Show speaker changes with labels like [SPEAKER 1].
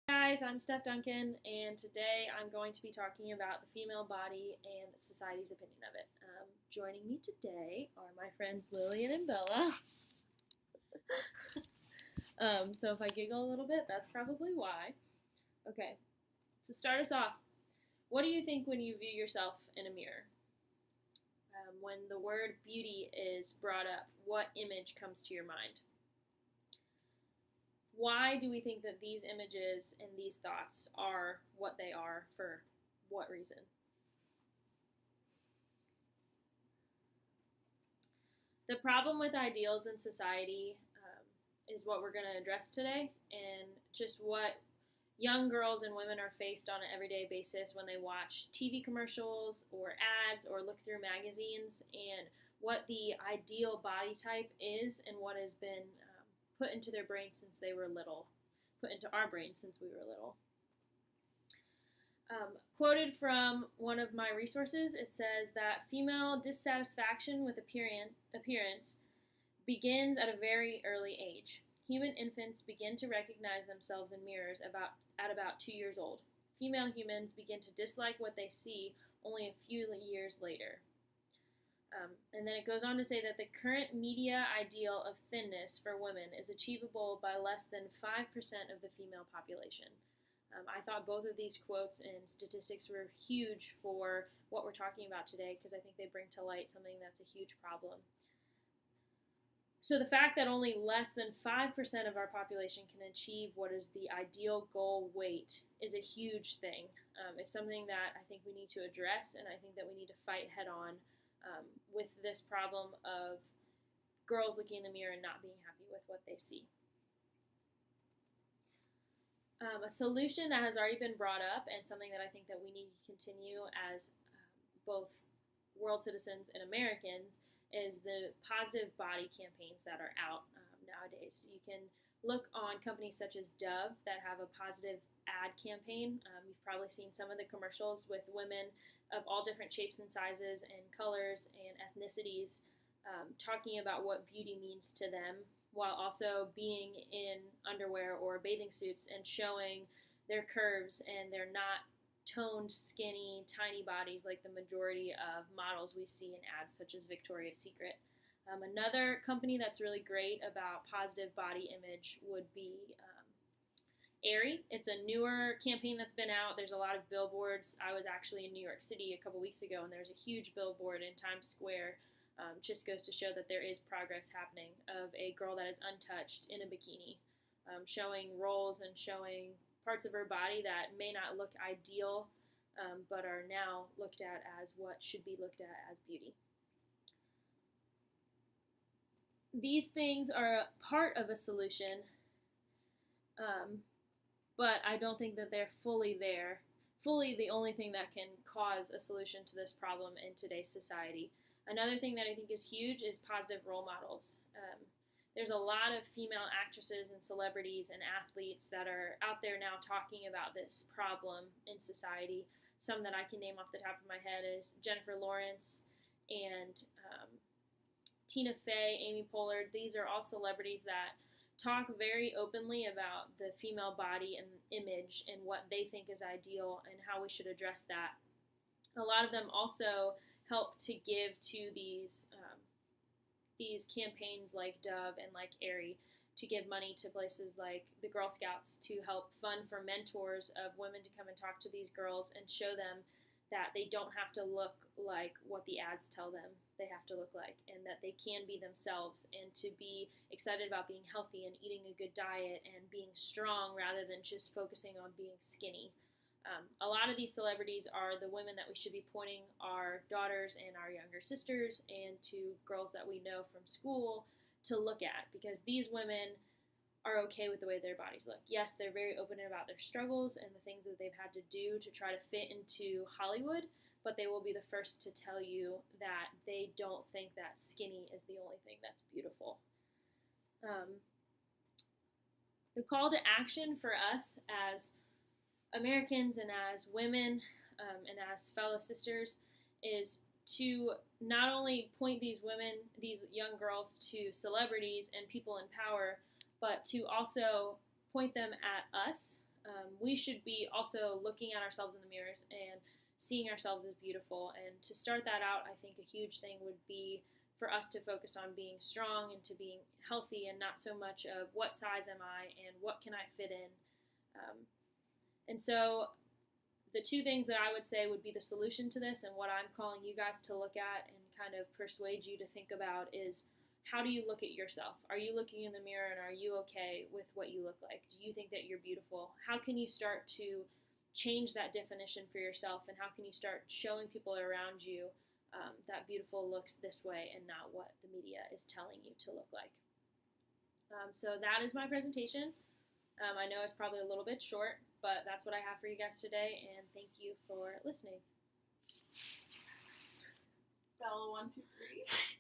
[SPEAKER 1] Guys, I'm Steph Duncan, and today I'm going to be talking about the female body and society's opinion of it. Joining me today are my friends Lillian and Bella. So if I giggle a little bit, that's probably why. Okay, to start us off, what do you think when you view yourself in a mirror? When the word beauty is brought up, what image comes to your mind? Why do we think that these images and these thoughts are what they are? For what reason? The problem with ideals in society is what we're going to address today, and just what young girls and women are faced on an everyday basis when they watch TV commercials or ads or look through magazines, and what the ideal body type is and what has been put into their brain since they were little, put into our brain since we were little. Quoted from one of my resources, it says that female dissatisfaction with appearance begins at a very early age. Human infants begin to recognize themselves in mirrors at about 2 years old. Female humans begin to dislike what they see only a few years later. And then it goes on to say that the current media ideal of thinness for women is achievable by less than 5% of the female population. I thought both of these quotes and statistics were huge for what we're talking about today, because I think they bring to light something that's a huge problem. So the fact that only less than 5% of our population can achieve what is the ideal goal weight is a huge thing. It's something that I think we need to address, and I think that we need to fight head on with this problem of girls looking in the mirror and not being happy with what they see. A solution that has already been brought up, and something that I think that we need to continue as both world citizens and Americans, is the positive body campaigns that are out nowadays. You can look on companies such as Dove that have a positive ad campaign. You've probably seen some of the commercials with women of all different shapes and sizes and colors and ethnicities talking about what beauty means to them, while also being in underwear or bathing suits and showing their curves, and they're not toned, skinny, tiny bodies like the majority of models we see in ads such as Victoria's Secret. Another company that's really great about positive body image would be Aerie. It's a newer campaign that's been out. There's a lot of billboards. I was actually in New York City a couple weeks ago, and there's a huge billboard in Times Square. Just goes to show that there is progress happening of a girl that is untouched in a bikini, showing rolls and showing parts of her body that may not look ideal, but are now looked at as what should be looked at as beauty. These things are part of a solution, but I don't think that they're fully the only thing that can cause a solution to this problem in today's society. Another thing that I think is huge is positive role models. There's a lot of female actresses and celebrities and athletes that are out there now talking about this problem in society. Some that I can name off the top of my head is Jennifer Lawrence and Tina Fey, Amy Pollard. These are all celebrities that talk very openly about the female body and image and what they think is ideal and how we should address that. A lot of them also help to give to these campaigns like Dove and like Aerie, to give money to places like the Girl Scouts to help fund for mentors of women to come and talk to these girls and show them that they don't have to look like what the ads tell them they have to look like, and that they can be themselves, and to be excited about being healthy and eating a good diet and being strong rather than just focusing on being skinny. A lot of these celebrities are the women that we should be pointing our daughters and our younger sisters and to girls that we know from school to look at, because these women are okay with the way their bodies look. Yes, they're very open about their struggles and the things that they've had to do to try to fit into Hollywood, but they will be the first to tell you that they don't think that skinny is the only thing that's beautiful. The call to action for us as Americans and as women and as fellow sisters is to not only point these women, these young girls, to celebrities and people in power, but to also point them at us we should be also looking at ourselves in the mirrors and seeing ourselves as beautiful. And to start that out, I think a huge thing would be for us to focus on being strong and to being healthy, and not so much of what size am I and what can I fit in. And so the two things that I would say would be the solution to this, and what I'm calling you guys to look at and kind of persuade you to think about, is how do you look at yourself? Are you looking in the mirror and are you okay with what you look like? Do you think that you're beautiful? How can you start to change that definition for yourself, and how can you start showing people around you that beautiful looks this way and not what the media is telling you to look like? So that is my presentation. I know it's probably a little bit short, but that's what I have for you guys today, and thank you for listening.
[SPEAKER 2] Bella, 1, 2, 3.